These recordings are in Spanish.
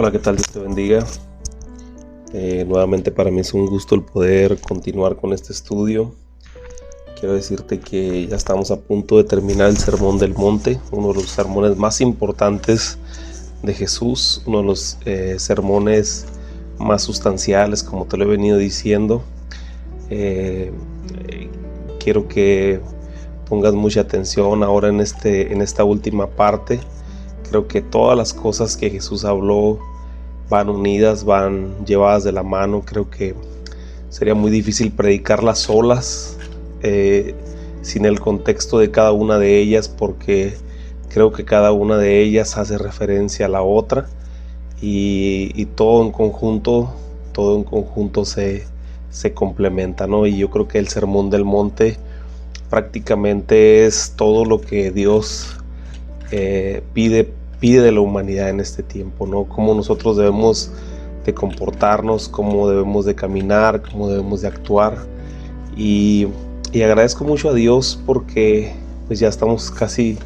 Hola, ¿qué tal? Dios te bendiga. Nuevamente para mí es un gusto el poder continuar con este estudio. Quiero decirte que ya estamos a punto de terminar el Sermón del Monte, uno de los sermones más importantes de Jesús, uno de los sermones más sustanciales, como te lo he venido diciendo. Quiero que pongas mucha atención ahora en esta última parte. Creo que todas las cosas que Jesús habló van unidas, van llevadas de la mano. Creo que sería muy difícil predicarlas solas, sin el contexto de cada una de ellas, porque creo que cada una de ellas hace referencia a la otra y todo en conjunto se complementa, ¿no? Y yo creo que el Sermón del Monte prácticamente es todo lo que Dios pide de la humanidad en este tiempo, ¿no? Cómo nosotros debemos de comportarnos, cómo debemos de caminar, cómo debemos de actuar. Y agradezco mucho a Dios porque pues ya estamos casi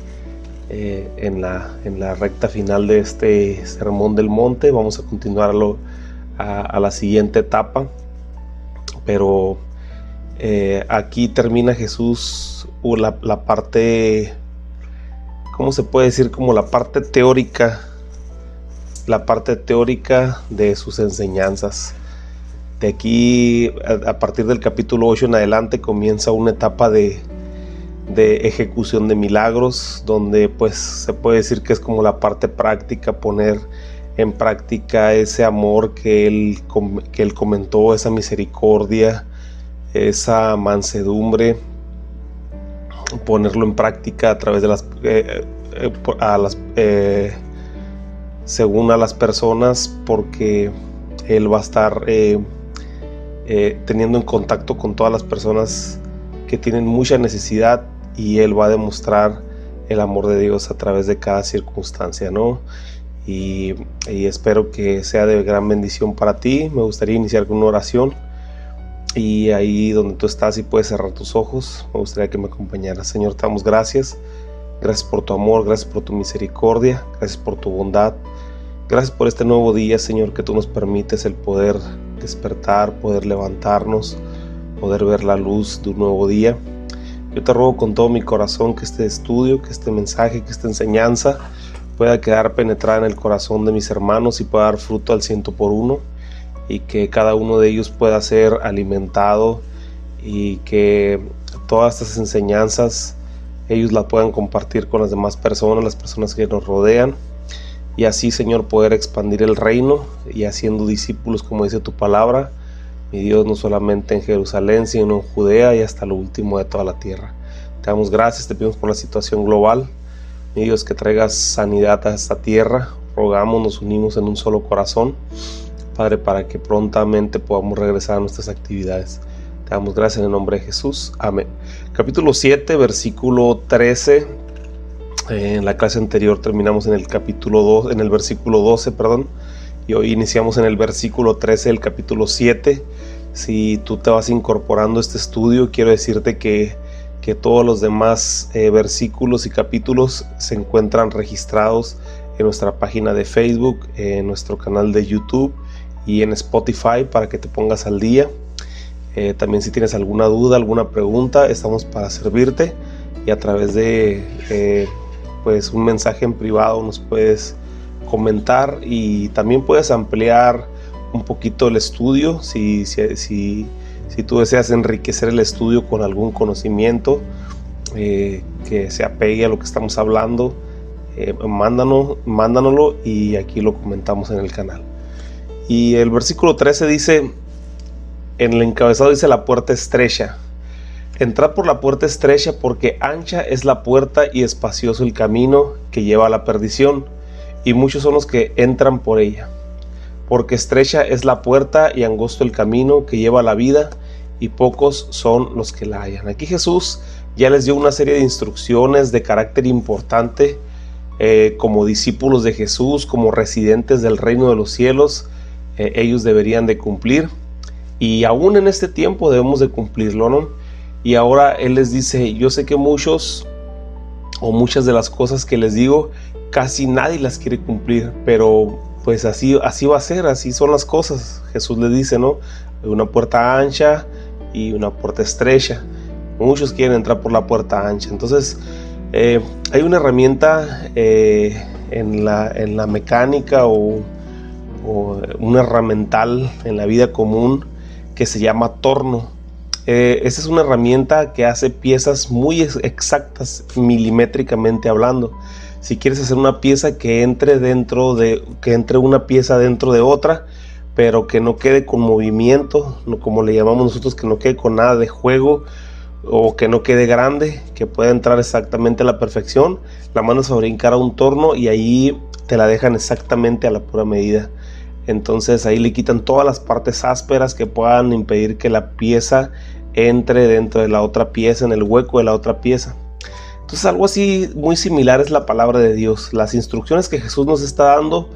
en la recta final de este Sermón del Monte. Vamos a continuarlo a la siguiente etapa, pero aquí termina Jesús la parte, ¿cómo se puede decir? Como la parte teórica de sus enseñanzas. De aquí, a partir del capítulo 8 en adelante, comienza una etapa de ejecución de milagros, donde pues se puede decir que es como la parte práctica, poner en práctica ese amor que él comentó, esa misericordia, esa mansedumbre, ponerlo en práctica a través de según a las personas, porque él va a estar teniendo en contacto con todas las personas que tienen mucha necesidad, y él va a demostrar el amor de Dios a través de cada circunstancia, ¿no? Y espero que sea de gran bendición para ti. Me gustaría iniciar con una oración, y ahí donde tú estás, y puedes cerrar tus ojos, me gustaría que me acompañaras. Señor, te damos gracias por tu amor, gracias por tu misericordia, gracias por tu bondad, gracias por este nuevo día, Señor, que tú nos permites el poder despertar, poder levantarnos, poder ver la luz de un nuevo día. Yo te ruego con todo mi corazón que este estudio, que este mensaje, que esta enseñanza pueda quedar penetrada en el corazón de mis hermanos y pueda dar fruto al 100%, y que cada uno de ellos pueda ser alimentado, y que todas estas enseñanzas ellos la puedan compartir con las demás personas, las personas que nos rodean, y así, Señor, poder expandir el reino y haciendo discípulos, como dice tu palabra, mi Dios, no solamente en Jerusalén, sino en Judea y hasta lo último de toda la tierra. Te damos gracias, te pedimos por la situación global, mi Dios, que traigas sanidad a esta tierra. Rogamos, nos unimos en un solo corazón, Padre, para que prontamente podamos regresar a nuestras actividades. Te damos gracias en el nombre de Jesús. Amén. Capítulo 7, versículo 13. En la clase anterior terminamos en el versículo 12, y hoy iniciamos en el versículo 13 del capítulo 7. Si tú te vas incorporando a este estudio, quiero decirte que todos los demás versículos y capítulos se encuentran registrados en nuestra página de Facebook, en nuestro canal de YouTube y en Spotify, para que te pongas al día. También, si tienes alguna duda, alguna pregunta, estamos para servirte, y a través de pues un mensaje en privado nos puedes comentar, y también puedes ampliar un poquito el estudio si tú deseas enriquecer el estudio con algún conocimiento que se apegue a lo que estamos hablando. Mándanoslo y aquí lo comentamos en el canal. Y el versículo 13 dice, en el encabezado dice: la puerta estrecha. Entrad por la puerta estrecha, porque ancha es la puerta y espacioso el camino que lleva a la perdición, y muchos son los que entran por ella. Porque estrecha es la puerta y angosto el camino que lleva a la vida, y pocos son los que la hallan. Aquí Jesús ya les dio una serie de instrucciones de carácter importante, como discípulos de Jesús, como residentes del reino de los cielos. Ellos deberían de cumplir, y aún en este tiempo debemos de cumplirlo, ¿no? Y ahora Él les dice: yo sé que muchas de las cosas que les digo, casi nadie las quiere cumplir, pero pues así va a ser, así son las cosas. Jesús le dice, ¿no? Hay una puerta ancha y una puerta estrecha. Muchos quieren entrar por la puerta ancha. Entonces, hay una herramienta en la mecánica o un herramental en la vida común que se llama torno. Esa es una herramienta que hace piezas muy exactas, milimétricamente hablando. Si quieres hacer una pieza que entre una pieza dentro de otra, pero que no quede con movimiento, no, como le llamamos nosotros, que no quede con nada de juego, o que no quede grande, que pueda entrar exactamente a la perfección, la mandas a brincar a un torno y ahí te la dejan exactamente a la pura medida. Entonces ahí le quitan todas las partes ásperas que puedan impedir que la pieza entre dentro de la otra pieza, en el hueco de la otra pieza. Entonces algo así muy similar es la palabra de Dios. Las instrucciones que Jesús nos está dando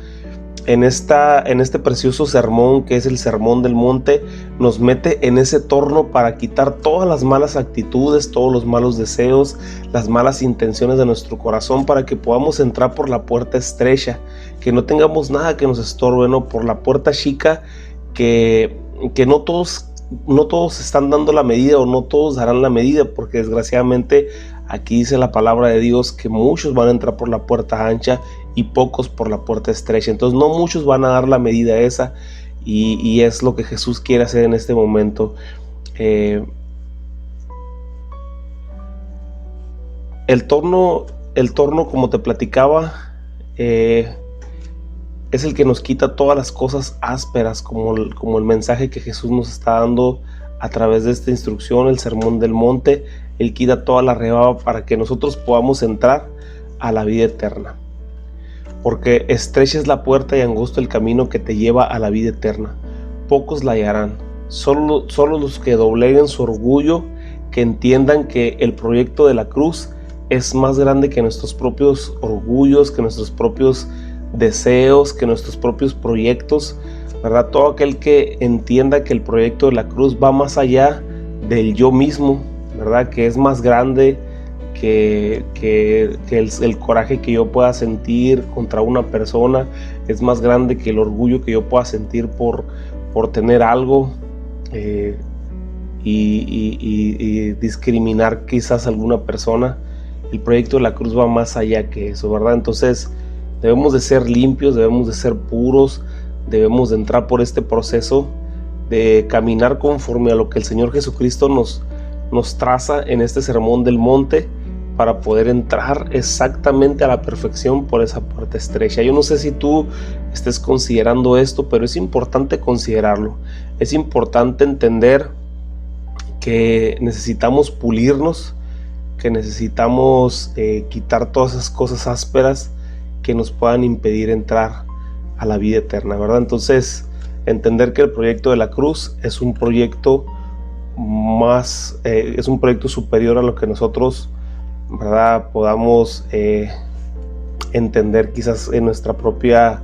en este precioso sermón, que es el Sermón del Monte, nos mete en ese torno para quitar todas las malas actitudes, todos los malos deseos, las malas intenciones de nuestro corazón, para que podamos entrar por la puerta estrecha, que no tengamos nada que nos estorbe, ¿no? Por la puerta chica, que no todos están dando la medida, o no todos darán la medida, porque desgraciadamente aquí dice la palabra de Dios que muchos van a entrar por la puerta ancha y pocos por la puerta estrecha. Entonces no muchos van a dar la medida esa, y es lo que Jesús quiere hacer en este momento. El torno, como te platicaba, es el que nos quita todas las cosas ásperas, como el mensaje que Jesús nos está dando a través de esta instrucción, el Sermón del Monte. Él quita toda la rebaba para que nosotros podamos entrar a la vida eterna. Porque estrecha es la puerta y angosto el camino que te lleva a la vida eterna. Pocos la hallarán. Solo los que dobleguen su orgullo, que entiendan que el proyecto de la cruz es más grande que nuestros propios orgullos, que nuestros propios deseos, que nuestros propios proyectos, ¿verdad? Todo aquel que entienda que el proyecto de la cruz va más allá del yo mismo, ¿verdad? Que es más grande que el coraje que yo pueda sentir contra una persona, es más grande que el orgullo que yo pueda sentir por tener algo, y discriminar quizás a alguna persona. El proyecto de la cruz va más allá que eso, ¿verdad? Entonces debemos de ser limpios, debemos de ser puros, debemos de entrar por este proceso de caminar conforme a lo que el Señor Jesucristo nos traza en este Sermón del Monte, para poder entrar exactamente a la perfección por esa puerta estrecha. Yo no sé si tú estés considerando esto, pero es importante considerarlo. Es importante entender que necesitamos pulirnos, que necesitamos quitar todas esas cosas ásperas que nos puedan impedir entrar a la vida eterna, ¿verdad? Entonces, entender que el proyecto de la cruz es un proyecto es un proyecto superior a lo que nosotros, ¿verdad?, podamos entender quizás en nuestra propia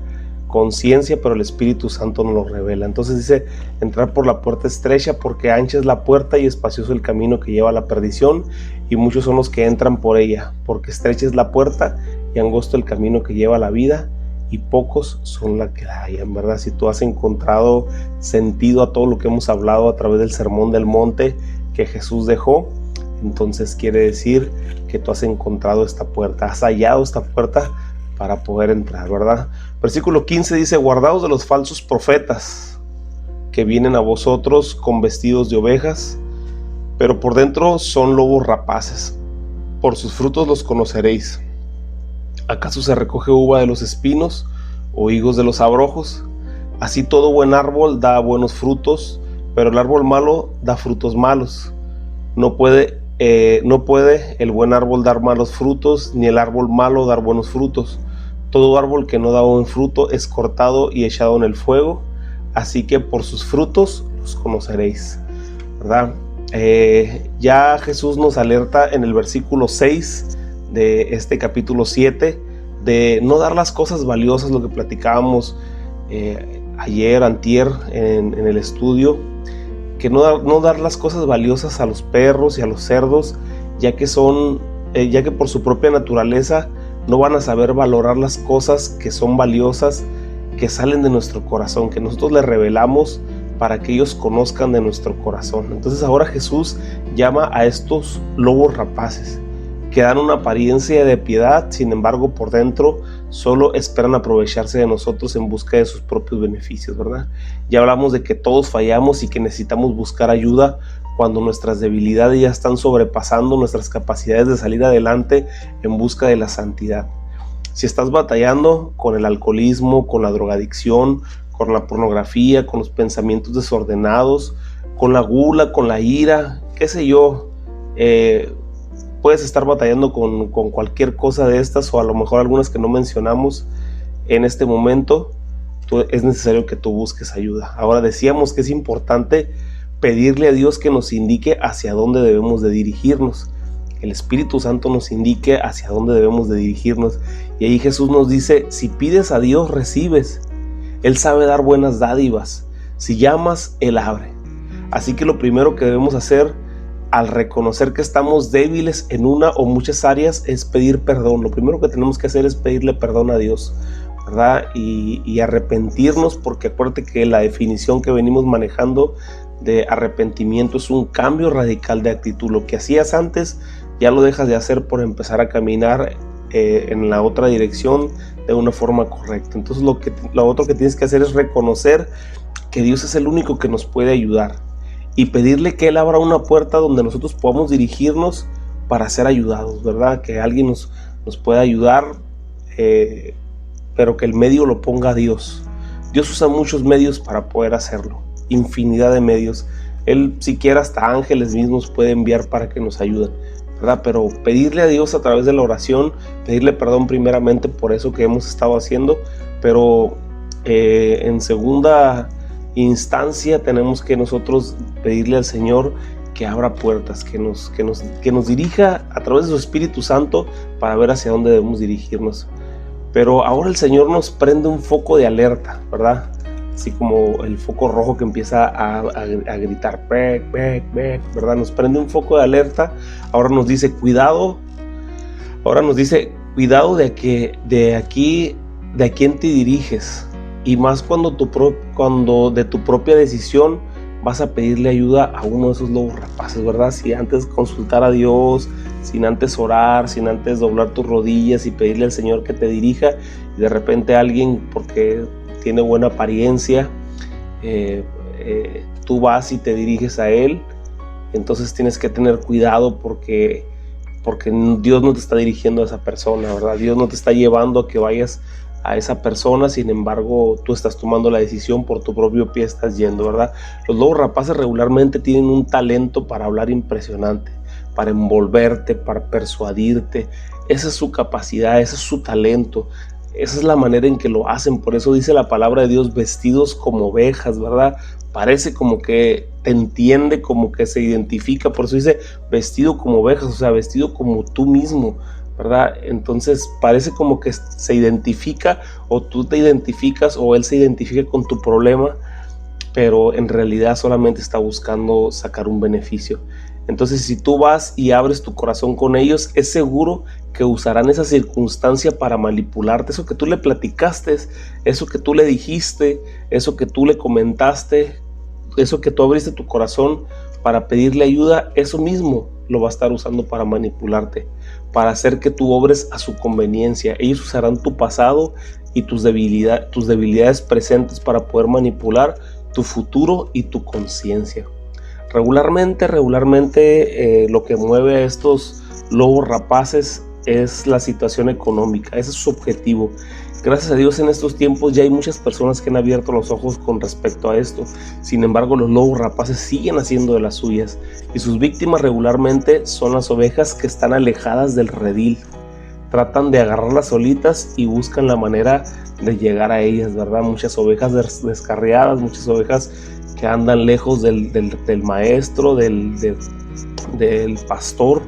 conciencia, pero el Espíritu Santo nos lo revela. Entonces dice, entrar por la puerta estrecha, porque ancha es la puerta y espacioso el camino que lleva a la perdición, y muchos son los que entran por ella, porque estrecha es la puerta y angosto el camino que lleva a la vida, y pocos son los que la hallan, ¿verdad? Si tú has encontrado sentido a todo lo que hemos hablado a través del Sermón del Monte que Jesús dejó, entonces quiere decir que tú has encontrado esta puerta, has hallado esta puerta para poder entrar, ¿verdad? Versículo 15 dice, guardaos de los falsos profetas que vienen a vosotros con vestidos de ovejas, pero por dentro son lobos rapaces. Por sus frutos los conoceréis. ¿Acaso se recoge uva de los espinos o higos de los abrojos? Así todo buen árbol da buenos frutos, pero el árbol malo da frutos malos. No puede el buen árbol dar malos frutos, ni el árbol malo dar buenos frutos. Todo árbol que no da buen fruto es cortado y echado en el fuego. Así que por sus frutos los conoceréis, ¿verdad? Ya Jesús nos alerta en el versículo 6 de este capítulo 7 de no dar las cosas valiosas, lo que platicábamos antier en el estudio, que no dar las cosas valiosas a los perros y a los cerdos, ya que por su propia naturaleza no van a saber valorar las cosas que son valiosas que salen de nuestro corazón, que nosotros les revelamos para que ellos conozcan de nuestro corazón. Entonces ahora Jesús llama a estos lobos rapaces, que dan una apariencia de piedad, sin embargo por dentro solo esperan aprovecharse de nosotros en busca de sus propios beneficios, ¿verdad? Ya hablamos de que todos fallamos y que necesitamos buscar ayuda cuando nuestras debilidades ya están sobrepasando nuestras capacidades de salir adelante en busca de la santidad. Si estás batallando con el alcoholismo, con la drogadicción, con la pornografía, con los pensamientos desordenados, con la gula, con la ira, qué sé yo, puedes estar batallando con cualquier cosa de estas, o a lo mejor algunas que no mencionamos en este momento. Es necesario que tú busques ayuda. Ahora decíamos que es importante pedirle a Dios que nos indique hacia dónde debemos de dirigirnos. El Espíritu Santo nos indique hacia dónde debemos de dirigirnos. Y ahí Jesús nos dice, si pides a Dios, recibes. Él sabe dar buenas dádivas. Si llamas, Él abre. Así que lo primero que debemos hacer al reconocer que estamos débiles en una o muchas áreas es pedir perdón. Lo primero que tenemos que hacer es pedirle perdón a Dios, ¿verdad? Y arrepentirnos, porque acuérdate que la definición que venimos manejando de arrepentimiento es un cambio radical de actitud. Lo que hacías antes ya lo dejas de hacer por empezar a caminar en la otra dirección de una forma correcta. Entonces lo otro que tienes que hacer es reconocer que Dios es el único que nos puede ayudar y pedirle que Él abra una puerta donde nosotros podamos dirigirnos para ser ayudados, ¿verdad? Que alguien nos pueda ayudar, pero que el medio lo ponga Dios. Dios usa muchos medios para poder hacerlo, infinidad de medios. Él siquiera hasta ángeles mismos puede enviar para que nos ayuden, ¿verdad? Pero pedirle a Dios a través de la oración, pedirle perdón primeramente por eso que hemos estado haciendo, pero en segunda instancia tenemos que nosotros pedirle al Señor que abra puertas, que nos dirija a través de su Espíritu Santo para ver hacia dónde debemos dirigirnos. Pero ahora el Señor nos prende un foco de alerta, ¿verdad? Así como el foco rojo que empieza a gritar, ¿verdad? Nos prende un foco de alerta. Ahora nos dice, cuidado. Ahora nos dice, cuidado de a quién te diriges. Y más cuando de tu propia decisión vas a pedirle ayuda a uno de esos lobos rapaces, ¿verdad? Si antes consultar a Dios, sin antes orar, sin antes doblar tus rodillas y pedirle al Señor que te dirija, y de repente alguien, porque tiene buena apariencia, tú vas y te diriges a Él, entonces tienes que tener cuidado porque Dios no te está dirigiendo a esa persona, ¿verdad? Dios no te está llevando a que vayas a esa persona, sin embargo tú estás tomando la decisión, por tu propio pie estás yendo, ¿verdad? Los lobos rapaces regularmente tienen un talento para hablar impresionante, para envolverte, para persuadirte. Esa es su capacidad, ese es su talento, esa es la manera en que lo hacen. Por eso dice la palabra de Dios, vestidos como ovejas, ¿verdad? Parece como que te entiende, como que se identifica, por eso dice vestido como ovejas, o sea, vestido como tú mismo, ¿verdad? Entonces parece como que se identifica, o tú te identificas, o él se identifica con tu problema, pero en realidad solamente está buscando sacar un beneficio. Entonces si tú vas y abres tu corazón con ellos, es seguro que usarán esa circunstancia para manipularte. Eso que tú le platicaste, eso que tú le dijiste, eso que tú le comentaste, eso que tú abriste tu corazón para pedirle ayuda, eso mismo lo va a estar usando para manipularte, para hacer que tú obres a su conveniencia. Ellos usarán tu pasado y tus debilidades presentes para poder manipular tu futuro y tu conciencia. Regularmente lo que mueve a estos lobos rapaces es la situación económica. Ese es su objetivo. Gracias a Dios en estos tiempos ya hay muchas personas que han abierto los ojos con respecto a esto. Sin embargo, los lobos rapaces siguen haciendo de las suyas, y sus víctimas regularmente son las ovejas que están alejadas del redil. Tratan de agarrarlas solitas y buscan la manera de llegar a ellas, ¿verdad? Muchas ovejas descarriadas, muchas ovejas que andan lejos del maestro, del pastor,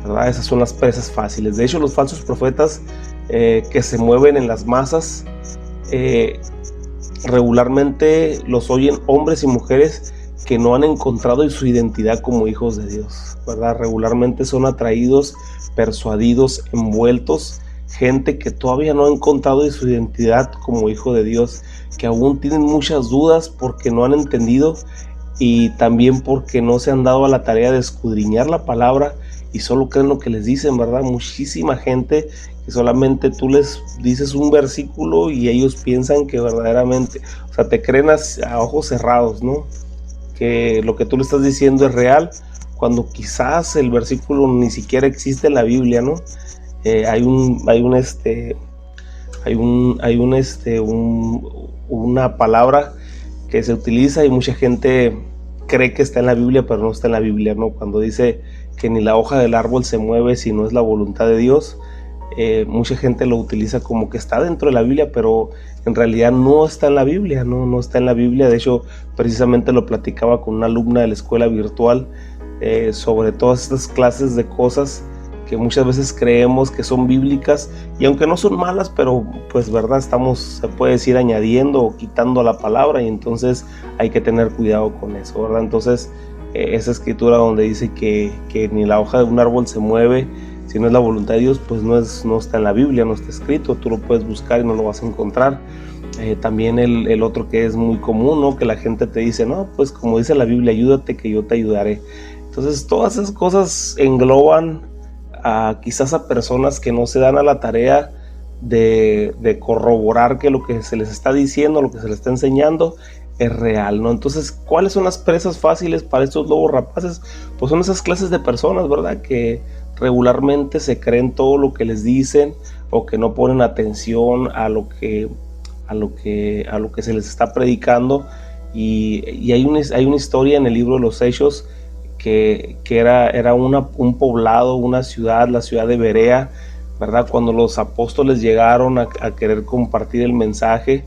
¿verdad? Esas son las presas fáciles. De hecho, los falsos profetas que se mueven en las masas, regularmente los oyen hombres y mujeres que no han encontrado su identidad como hijos de Dios, ¿verdad? Regularmente son atraídos, persuadidos, envueltos gente que todavía no ha encontrado su identidad como hijo de Dios, que aún tienen muchas dudas porque no han entendido y también porque no se han dado a la tarea de escudriñar la palabra y solo creen lo que les dicen, ¿verdad? Muchísima gente que solamente tú les dices un versículo y ellos piensan que verdaderamente, o sea, te creen a ojos cerrados, ¿no? Que lo que tú le estás diciendo es real, cuando quizás el versículo ni siquiera existe en la Biblia, ¿no? Una palabra que se utiliza y mucha gente cree que está en la Biblia, pero no está en la Biblia, ¿no? Cuando dice que ni la hoja del árbol se mueve si no es la voluntad de Dios, mucha gente lo utiliza como que está dentro de la Biblia, pero en realidad no está en la Biblia, no está en la Biblia. De hecho, precisamente lo platicaba con una alumna de la escuela virtual sobre todas estas clases de cosas que muchas veces creemos que son bíblicas, y aunque no son malas, pero pues verdad, estamos, se puede decir, añadiendo o quitando la palabra, y entonces hay que tener cuidado con eso, ¿verdad? Entonces esa escritura donde dice que ni la hoja de un árbol se mueve si no es la voluntad de Dios, pues no está en la Biblia, no está escrito. Tú lo puedes buscar y no lo vas a encontrar. También el otro que es muy común, ¿no? Que la gente te dice, no, pues como dice la Biblia, ayúdate que yo te ayudaré. Entonces todas esas cosas engloban quizás a personas que no se dan a la tarea de corroborar que lo que se les está diciendo, lo que se les está enseñando es real, ¿no? Entonces, ¿cuáles son las presas fáciles para estos lobos rapaces? Pues son esas clases de personas, ¿verdad? Que regularmente se creen todo lo que les dicen o que no ponen atención a lo que se les está predicando. Y hay una historia en el libro de los Hechos que era un poblado, una ciudad, la ciudad de Berea, ¿verdad? Cuando los apóstoles llegaron a querer compartir el mensaje,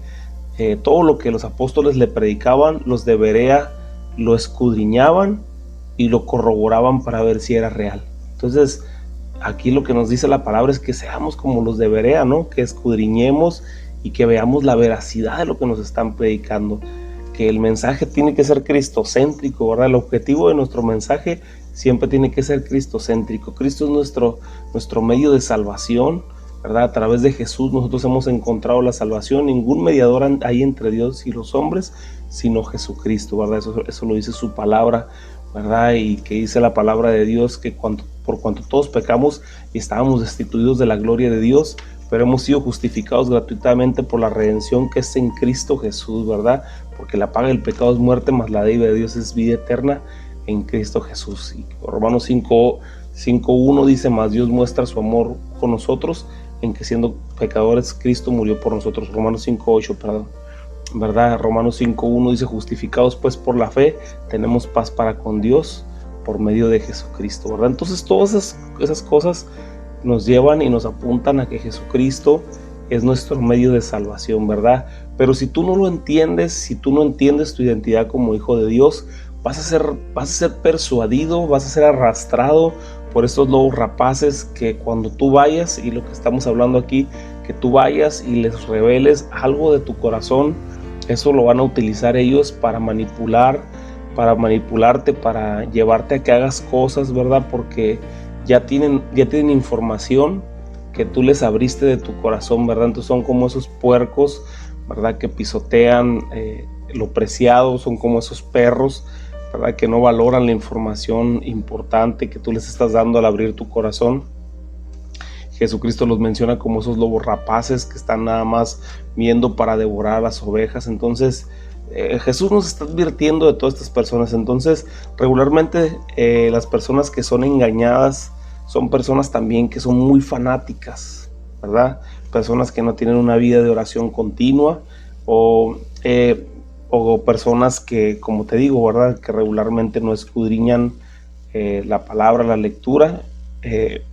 todo lo que los apóstoles le predicaban, los de Berea lo escudriñaban y lo corroboraban para ver si era real. Entonces, aquí lo que nos dice la palabra es que seamos como los de Berea, ¿no? Que escudriñemos y que veamos la veracidad de lo que nos están predicando. Que el mensaje tiene que ser cristocéntrico, ¿verdad? El objetivo de nuestro mensaje siempre tiene que ser cristocéntrico. Cristo es nuestro medio de salvación, ¿verdad? A través de Jesús nosotros hemos encontrado la salvación. Ningún mediador hay entre Dios y los hombres, sino Jesucristo, ¿verdad? Eso lo dice su palabra, ¿verdad? Y que dice la palabra de Dios que por cuanto todos pecamos y estábamos destituidos de la gloria de Dios, pero hemos sido justificados gratuitamente por la redención que es en Cristo Jesús, ¿verdad? Porque la paga del pecado es muerte, mas la deuda de Dios es vida eterna en Cristo Jesús. Y Romanos 5:1 dice, mas Dios muestra su amor con nosotros, en que siendo pecadores, Cristo murió por nosotros. Romanos 5:8, perdón, ¿verdad? Romanos 5:1 dice, justificados pues por la fe, tenemos paz para con Dios por medio de Jesucristo, ¿verdad? Entonces todas esas cosas nos llevan y nos apuntan a que Jesucristo es nuestro medio de salvación, ¿verdad? Pero si tú no lo entiendes, si tú no entiendes tu identidad como hijo de Dios, vas a ser persuadido, vas a ser arrastrado por estos lobos rapaces que cuando tú vayas, y lo que estamos hablando aquí, que tú vayas y les reveles algo de tu corazón, eso lo van a utilizar ellos para manipularte, para llevarte a que hagas cosas, ¿verdad? Porque ya tienen información que tú les abriste de tu corazón, ¿verdad? Entonces son como esos puercos, ¿verdad? Que pisotean lo preciado, son como esos perros, ¿verdad? Que no valoran la información importante que tú les estás dando al abrir tu corazón. Jesucristo los menciona como esos lobos rapaces que están nada más viendo para devorar a las ovejas. Entonces Jesús nos está advirtiendo de todas estas personas. Entonces regularmente las personas que son engañadas son personas también que son muy fanáticas, ¿verdad? Personas que no tienen una vida de oración continua o personas que, como te digo, ¿verdad? Que regularmente no escudriñan la palabra, la lectura.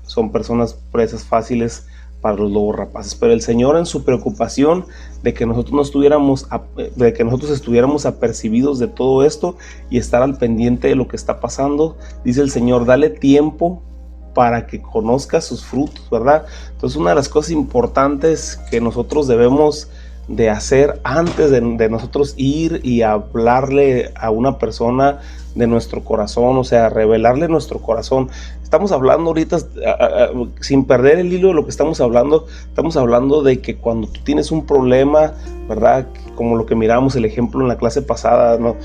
Son personas presas fáciles para los lobos rapaces. Pero el Señor, en su preocupación de que nosotros estuviéramos apercibidos de todo esto y estar al pendiente de lo que está pasando, dice el Señor, dale tiempo para que conozca sus frutos, ¿verdad? Entonces una de las cosas importantes que nosotros debemos de hacer antes de nosotros ir y hablarle a una persona de nuestro corazón, o sea, revelarle nuestro corazón. estamos hablando ahorita, sin perder el hilo de lo que estamos hablando de que cuando tú tienes un problema, ¿verdad? Como lo que miramos el ejemplo en la clase pasada, ¿no?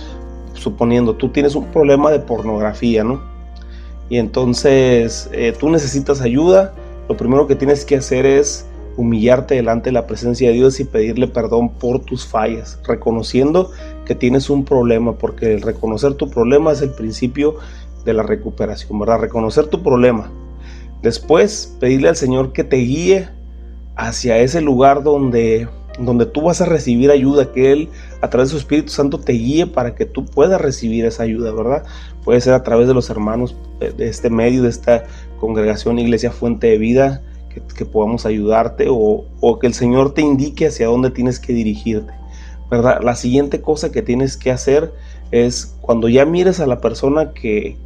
Suponiendo, tú tienes un problema de pornografía, ¿no? Y entonces tú necesitas ayuda. Lo primero que tienes que hacer es humillarte delante de la presencia de Dios y pedirle perdón por tus fallas, reconociendo que tienes un problema, porque el reconocer tu problema es el principio de la recuperación, ¿verdad? Reconocer tu problema. Después, pedirle al Señor que te guíe hacia ese lugar donde tú vas a recibir ayuda, que Él a través de su Espíritu Santo te guíe para que tú puedas recibir esa ayuda, ¿verdad? Puede ser a través de los hermanos de este medio, de esta congregación Iglesia Fuente de Vida, que podamos ayudarte, o que el Señor te indique hacia dónde tienes que dirigirte, ¿verdad? La siguiente cosa que tienes que hacer es, cuando ya mires a la persona que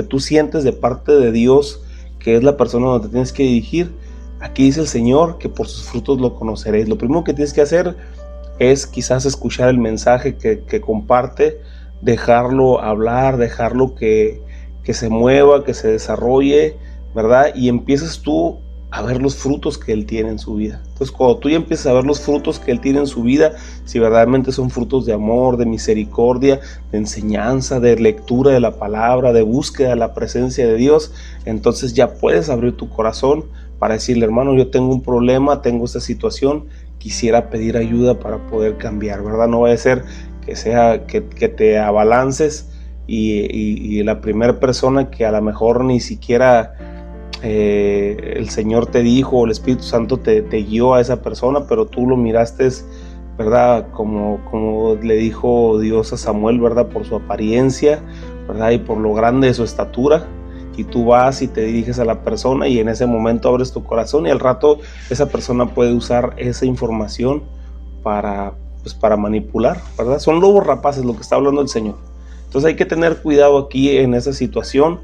tú sientes de parte de Dios, que es la persona donde te tienes que dirigir, aquí dice el Señor que por sus frutos lo conoceréis. Lo primero que tienes que hacer es quizás escuchar el mensaje que comparte, dejarlo hablar, dejarlo que se mueva, que se desarrolle, ¿verdad? Y empiezas tú a ver los frutos que Él tiene en su vida. Entonces, cuando tú ya empiezas a ver los frutos que Él tiene en su vida, si verdaderamente son frutos de amor, de misericordia, de enseñanza, de lectura de la palabra, de búsqueda de la presencia de Dios, entonces ya puedes abrir tu corazón para decirle: hermano, yo tengo un problema, tengo esta situación, quisiera pedir ayuda para poder cambiar, ¿verdad? No vaya a ser que sea que te abalances y la primera persona que a lo mejor ni siquiera el Señor te dijo, o el Espíritu Santo te guió a esa persona, pero tú lo miraste, ¿verdad? Como le dijo Dios a Samuel, ¿verdad? Por su apariencia, ¿verdad? Y por lo grande de su estatura. Y tú vas y te diriges a la persona, y en ese momento abres tu corazón, y al rato esa persona puede usar esa información para manipular, ¿verdad? Son lobos rapaces lo que está hablando el Señor. Entonces hay que tener cuidado aquí en esa situación,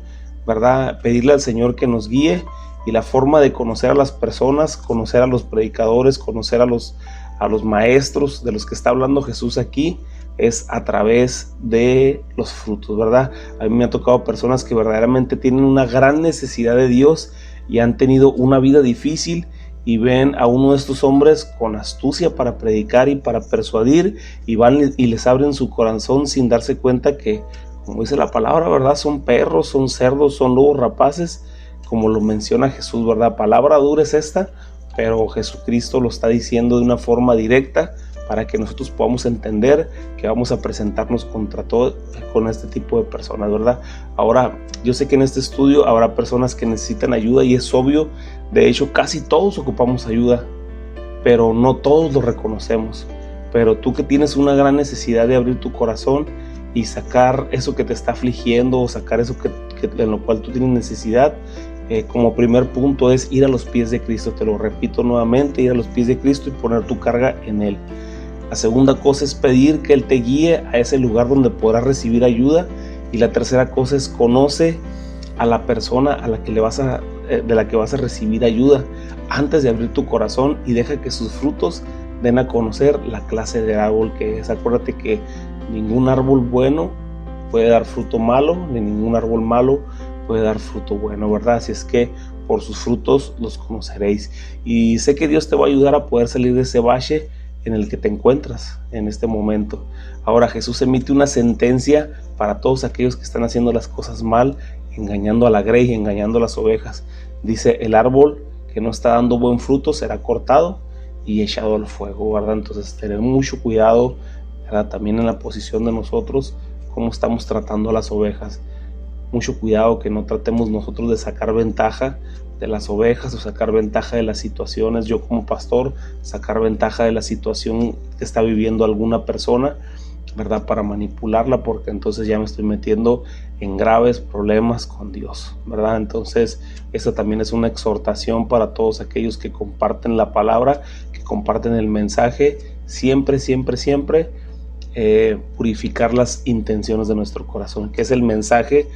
¿verdad? Pedirle al Señor que nos guíe, y la forma de conocer a las personas, conocer a los predicadores, conocer a los maestros de los que está hablando Jesús aquí, es a través de los frutos, ¿verdad? A mí me ha tocado personas que verdaderamente tienen una gran necesidad de Dios y han tenido una vida difícil, y ven a uno de estos hombres con astucia para predicar y para persuadir, y van y les abren su corazón sin darse cuenta que, como dice la palabra, ¿verdad? Son perros, son cerdos, son lobos rapaces, como lo menciona Jesús, ¿verdad? Palabra dura es esta, pero Jesucristo lo está diciendo de una forma directa para que nosotros podamos entender que vamos a presentarnos con este tipo de personas, ¿verdad? Ahora, yo sé que en este estudio habrá personas que necesitan ayuda, y es obvio, de hecho casi todos ocupamos ayuda, pero no todos lo reconocemos. Pero tú que tienes una gran necesidad de abrir tu corazón y sacar eso que te está afligiendo, o sacar eso en lo cual tú tienes necesidad, como primer punto es ir a los pies de Cristo. Te lo repito nuevamente: ir a los pies de Cristo y poner tu carga en Él. La segunda cosa es pedir que Él te guíe a ese lugar donde podrás recibir ayuda. Y la tercera cosa es: conoce a la persona de la que vas a recibir ayuda antes de abrir tu corazón, y deja que sus frutos den a conocer la clase de árbol que es. Acuérdate que ningún árbol bueno puede dar fruto malo, ni ningún árbol malo puede dar fruto bueno, ¿verdad? Así es que por sus frutos los conoceréis. Y sé que Dios te va a ayudar a poder salir de ese valle en el que te encuentras en este momento. Ahora, Jesús emite una sentencia para todos aquellos que están haciendo las cosas mal, engañando a la grey, engañando a las ovejas. Dice: el árbol que no está dando buen fruto será cortado y echado al fuego, ¿verdad? Entonces, tener mucho cuidado, ¿verdad? También en la posición de nosotros, cómo estamos tratando a las ovejas. Mucho cuidado que no tratemos nosotros de sacar ventaja de las ovejas, o sacar ventaja de las situaciones. Yo como pastor, sacar ventaja de la situación que está viviendo alguna persona, ¿verdad? Para manipularla, porque entonces ya me estoy metiendo en graves problemas con Dios, ¿verdad? Entonces, esa también es una exhortación para todos aquellos que comparten la palabra, que comparten el mensaje. Siempre, siempre, siempre purificar las intenciones de nuestro corazón, que es el mensaje,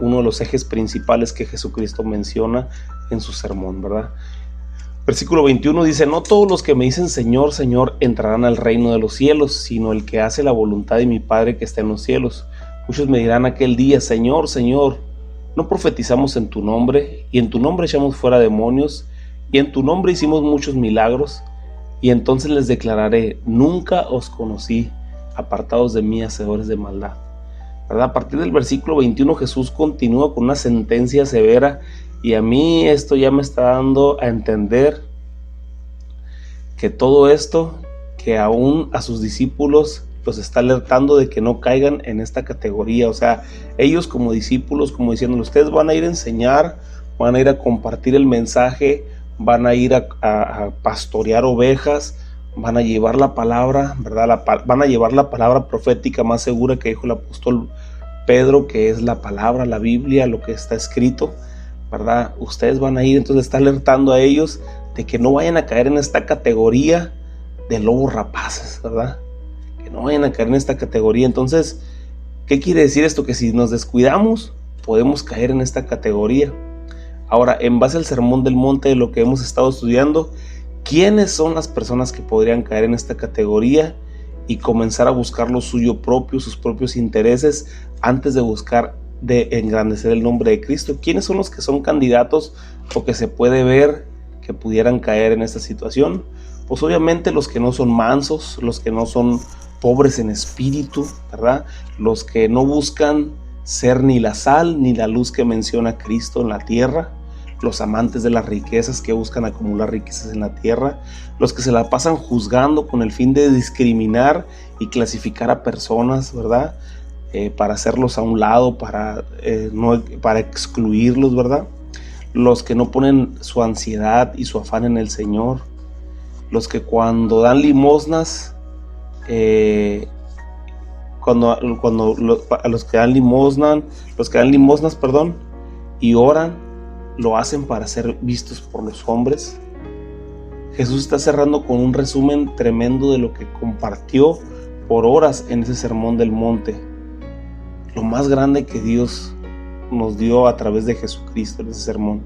uno de los ejes principales que Jesucristo menciona en su sermón, ¿verdad? Versículo 21 dice: no todos los que me dicen Señor, Señor entrarán al reino de los cielos, sino el que hace la voluntad de mi Padre que está en los cielos. Muchos me dirán aquel día: Señor, Señor, ¿No profetizamos en tu nombre, y en tu nombre echamos fuera demonios, y en tu nombre hicimos muchos milagros? Y entonces les declararé: nunca os conocí, apartados de mí, hacedores de maldad. ¿Verdad? A partir del versículo 21 Jesús continúa con una sentencia severa, y a mí esto ya me está dando a entender que todo esto, que aún a sus discípulos los está alertando de que no caigan en esta categoría. O sea, ellos como discípulos, como diciendo, ustedes van a ir a enseñar, van a ir a compartir el mensaje, van a ir a pastorear ovejas, van a llevar la palabra, ¿verdad? Van a llevar la palabra profética más segura que dijo el apóstol Pedro, que es la palabra, la Biblia, lo que está escrito, ¿verdad? Ustedes van a ir, entonces está alertando a ellos de que no vayan a caer en esta categoría de lobos rapaces, ¿verdad? Que no vayan a caer en esta categoría. Entonces, ¿qué quiere decir esto? Que si nos descuidamos, podemos caer en esta categoría. Ahora, en base al Sermón del Monte, de lo que hemos estado estudiando, ¿quiénes son las personas que podrían caer en esta categoría y comenzar a buscar lo suyo propio, sus propios intereses, antes de buscar de engrandecer el nombre de Cristo? ¿Quiénes son los que son candidatos o que se puede ver que pudieran caer en esta situación? Pues obviamente los que no son mansos, los que no son pobres en espíritu, ¿verdad? Los que no buscan ser ni la sal ni la luz que menciona Cristo en la tierra, los amantes de las riquezas que buscan acumular riquezas en la tierra, los que se la pasan juzgando con el fin de discriminar y clasificar a personas, ¿verdad? Para hacerlos a un lado, para excluirlos, ¿verdad? Los que no ponen su ansiedad y su afán en el Señor, los que cuando dan limosnas, a los que dan limosnas, y oran, lo hacen para ser vistos por los hombres. Jesús está cerrando con un resumen tremendo de lo que compartió por horas en ese Sermón del Monte. Lo más grande que Dios nos dio a través de Jesucristo en ese sermón.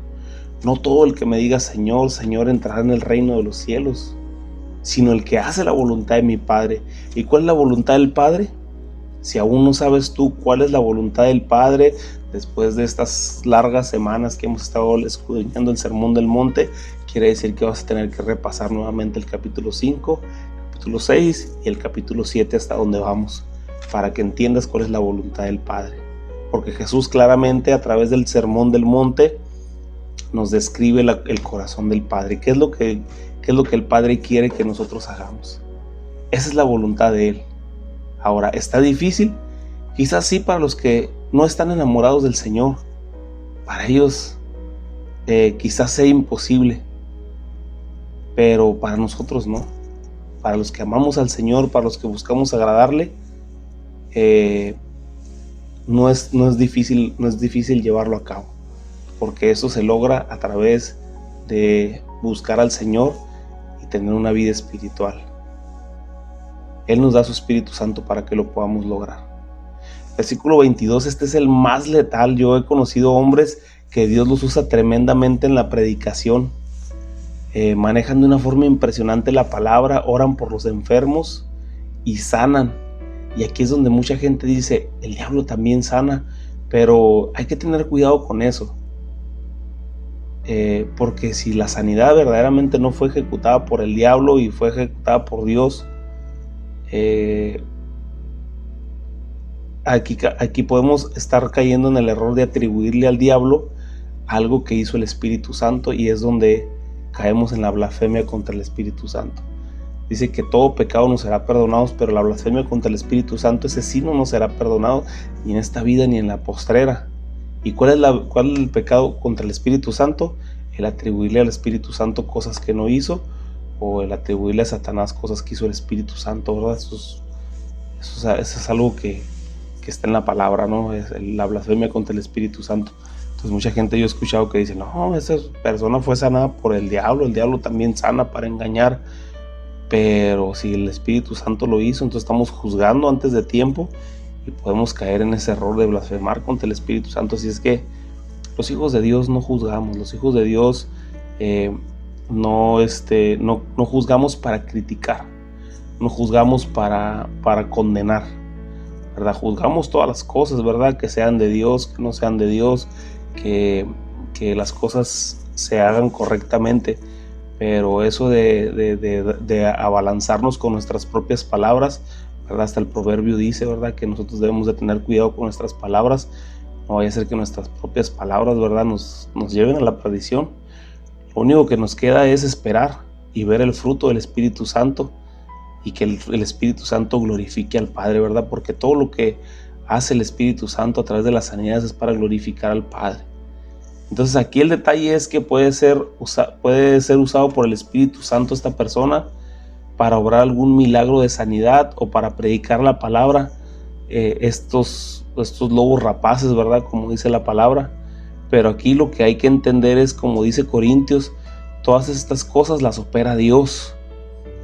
No todo el que me diga Señor, Señor entrará en el reino de los cielos, sino el que hace la voluntad de mi Padre. ¿Y cuál es la voluntad del Padre? Si aún no sabes tú cuál es la voluntad del Padre, después de estas largas semanas que hemos estado escudriñando el Sermón del Monte, quiere decir que vas a tener que repasar nuevamente el capítulo 5, capítulo 6 y el capítulo 7 hasta donde vamos, para que entiendas cuál es la voluntad del Padre. Porque Jesús claramente a través del Sermón del Monte nos describe el corazón del Padre. ¿Qué es lo que el Padre quiere que nosotros hagamos? Esa es la voluntad de Él. Ahora, ¿está difícil? Quizás sí para los que no están enamorados del Señor. Para ellos quizás sea imposible, pero para nosotros no. Para los que amamos al Señor, para los que buscamos agradarle, no es difícil llevarlo a cabo, porque eso se logra a través de buscar al Señor y tener una vida espiritual. Él nos da su Espíritu Santo para que lo podamos lograr. Versículo 22, este es el más letal. Yo he conocido hombres que Dios los usa tremendamente en la predicación. Manejan de una forma impresionante la palabra, oran por los enfermos y sanan. Y aquí es donde mucha gente dice, el diablo también sana, pero hay que tener cuidado con eso. Porque si la sanidad verdaderamente no fue ejecutada por el diablo y fue ejecutada por Dios, aquí podemos estar cayendo en el error de atribuirle al diablo algo que hizo el Espíritu Santo, y es donde caemos en la blasfemia contra el Espíritu Santo. Dice que todo pecado nos será perdonado, pero la blasfemia contra el Espíritu Santo, ese sí no nos será perdonado ni en esta vida ni en la postrera. ¿Y cuál es el pecado contra el Espíritu Santo? El atribuirle al Espíritu Santo cosas que no hizo, o el atribuirle a Satanás cosas que hizo el Espíritu Santo, ¿verdad? Eso es algo que está en la palabra, ¿no? Es la blasfemia contra el Espíritu Santo. Entonces mucha gente yo he escuchado que dice, no, esa persona fue sanada por el diablo también sana para engañar. Pero si el Espíritu Santo lo hizo, entonces estamos juzgando antes de tiempo y podemos caer en ese error de blasfemar contra el Espíritu Santo. Así es que los hijos de Dios no juzgamos, los hijos de Dios no juzgamos para criticar, no juzgamos para condenar, ¿verdad? Juzgamos todas las cosas, ¿verdad? Que sean de Dios, que no sean de Dios, que, que las cosas se hagan correctamente, pero eso de abalanzarnos con nuestras propias palabras, ¿verdad? Hasta el proverbio dice, ¿verdad?, que nosotros debemos de tener cuidado con nuestras palabras. No vaya a ser que nuestras propias palabras, ¿verdad?, nos lleven a la perdición. Lo único que nos queda es esperar y ver el fruto del Espíritu Santo, y que el Espíritu Santo glorifique al Padre, ¿verdad? Porque todo lo que hace el Espíritu Santo a través de las sanidades es para glorificar al Padre. Entonces aquí el detalle es que puede ser usado por el Espíritu Santo esta persona para obrar algún milagro de sanidad o para predicar la palabra, estos lobos rapaces, ¿verdad?, como dice la palabra. Pero aquí lo que hay que entender es, como dice Corintios, todas estas cosas las opera Dios.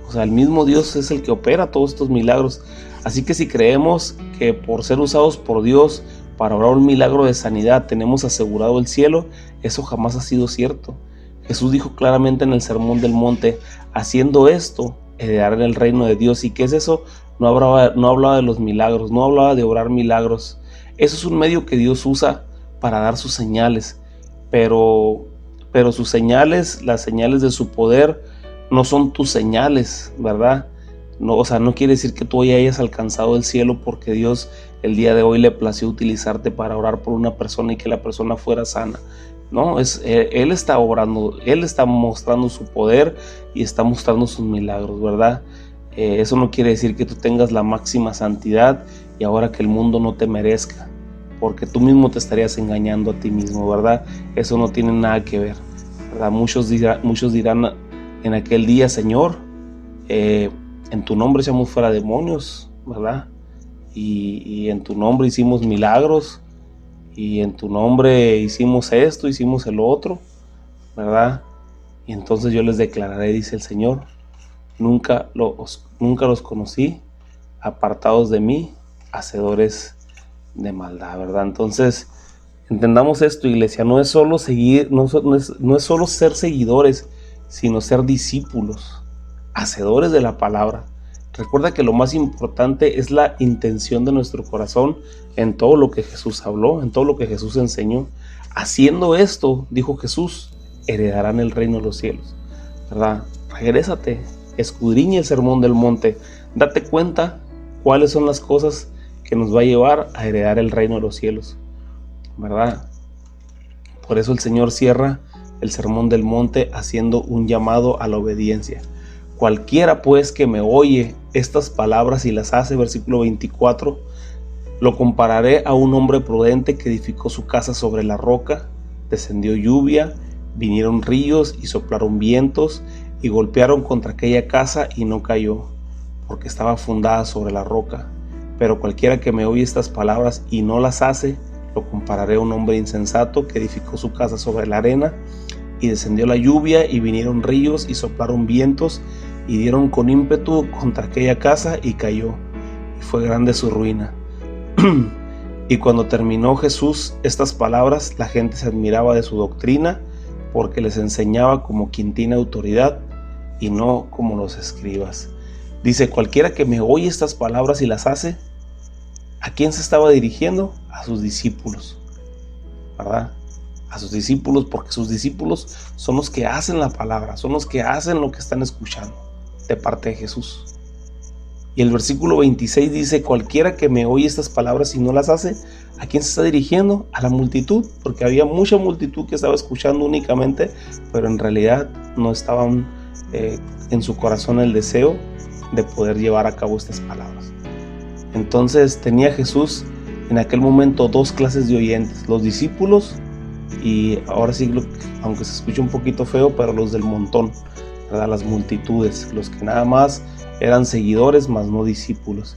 O sea, el mismo Dios es el que opera todos estos milagros. Así que si creemos que por ser usados por Dios para obrar un milagro de sanidad tenemos asegurado el cielo, eso jamás ha sido cierto. Jesús dijo claramente en el Sermón del Monte: haciendo esto, heredarán el reino de Dios. ¿Y qué es eso? No hablaba de los milagros, no hablaba de obrar milagros. Eso es un medio que Dios usa para dar sus señales, pero sus señales, las señales de su poder, no son tus señales, ¿verdad? No, o sea, no quiere decir que tú hoy hayas alcanzado el cielo porque Dios el día de hoy le plació utilizarte para orar por una persona y que la persona fuera sana. No, Él está obrando, Él está mostrando su poder y está mostrando sus milagros, ¿verdad? Eso no quiere decir que tú tengas la máxima santidad y ahora que el mundo no te merezca, porque tú mismo te estarías engañando a ti mismo, ¿verdad? Eso no tiene nada que ver, ¿verdad? Muchos dirán en aquel día: Señor, en tu nombre echamos fuera demonios, ¿verdad? Y en tu nombre hicimos milagros, y en tu nombre hicimos esto, hicimos el otro, ¿verdad? Y entonces yo les declararé, dice el Señor: nunca los conocí, apartados de mí, hacedores de maldad, ¿verdad? Entonces, entendamos esto, iglesia. No es solo seguir, no es solo ser seguidores, sino ser discípulos, hacedores de la palabra. Recuerda que lo más importante es la intención de nuestro corazón en todo lo que Jesús habló, en todo lo que Jesús enseñó. Haciendo esto, dijo Jesús, heredarán el reino de los cielos, ¿verdad? Regrésate, escudriña el Sermón del Monte, date cuenta cuáles son las cosas que nos va a llevar a heredar el reino de los cielos, ¿verdad? Por eso el Señor cierra el Sermón del Monte haciendo un llamado a la obediencia. Cualquiera pues que me oye estas palabras y las hace, versículo 24, lo compararé a un hombre prudente que edificó su casa sobre la roca. Descendió lluvia, vinieron ríos y soplaron vientos y golpearon contra aquella casa y no cayó, porque estaba fundada sobre la roca. Pero cualquiera que me oye estas palabras y no las hace, lo compararé a un hombre insensato que edificó su casa sobre la arena. Y descendió la lluvia y vinieron ríos y soplaron vientos y dieron con ímpetu contra aquella casa y cayó, y fue grande su ruina. Y cuando terminó Jesús estas palabras, la gente se admiraba de su doctrina, porque les enseñaba como quien tiene autoridad y no como los escribas. Dice: cualquiera que me oye estas palabras y las hace. ¿A quién se estaba dirigiendo? A sus discípulos, ¿verdad? A sus discípulos, porque sus discípulos son los que hacen la palabra, son los que hacen lo que están escuchando de parte de Jesús. Y el versículo 26 dice: cualquiera que me oye estas palabras y no las hace. ¿A quién se está dirigiendo? A la multitud, porque había mucha multitud que estaba escuchando únicamente, pero en realidad no estaban en su corazón el deseo de poder llevar a cabo estas palabras. Entonces tenía Jesús en aquel momento dos clases de oyentes: los discípulos, y ahora sí, aunque se escuche un poquito feo, pero los del montón, ¿verdad? Las multitudes, los que nada más eran seguidores, más no discípulos.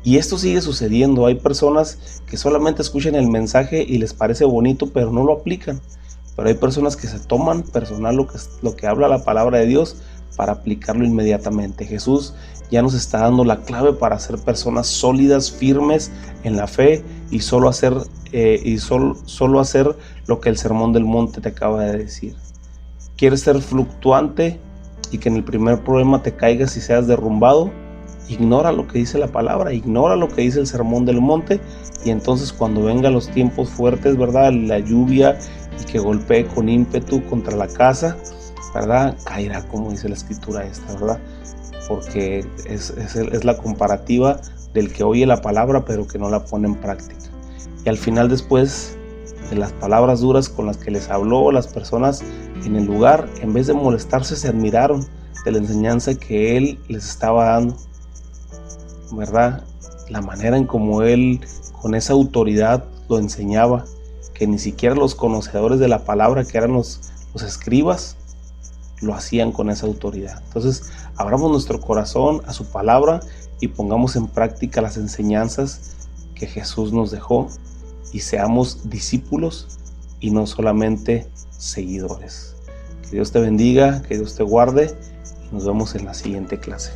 Y esto sigue sucediendo. Hay personas que solamente escuchan el mensaje y les parece bonito, pero no lo aplican. Pero hay personas que se toman personal lo que habla la palabra de Dios para aplicarlo inmediatamente. Jesús ya nos está dando la clave para ser personas sólidas, firmes en la fe y solo hacer lo que el Sermón del Monte te acaba de decir. ¿Quieres ser fluctuante y que en el primer problema te caigas y seas derrumbado? Ignora lo que dice la palabra, ignora lo que dice el sermón del monte, y entonces cuando vengan los tiempos fuertes, ¿verdad? La lluvia, y que golpee con ímpetu contra la casa, ¿verdad? Caerá, como dice la escritura esta, ¿verdad? Porque es la comparativa del que oye la palabra pero que no la pone en práctica. Y al final, después de las palabras duras con las que les habló, las personas en el lugar, en vez de molestarse, se admiraron de la enseñanza que él les estaba dando, ¿verdad? La manera en como él con esa autoridad lo enseñaba, que ni siquiera los conocedores de la palabra, que eran los escribas, lo hacían con esa autoridad. Entonces, abramos nuestro corazón a su palabra y pongamos en práctica las enseñanzas que Jesús nos dejó, y seamos discípulos y no solamente seguidores. Que Dios te bendiga, que Dios te guarde, y nos vemos en la siguiente clase.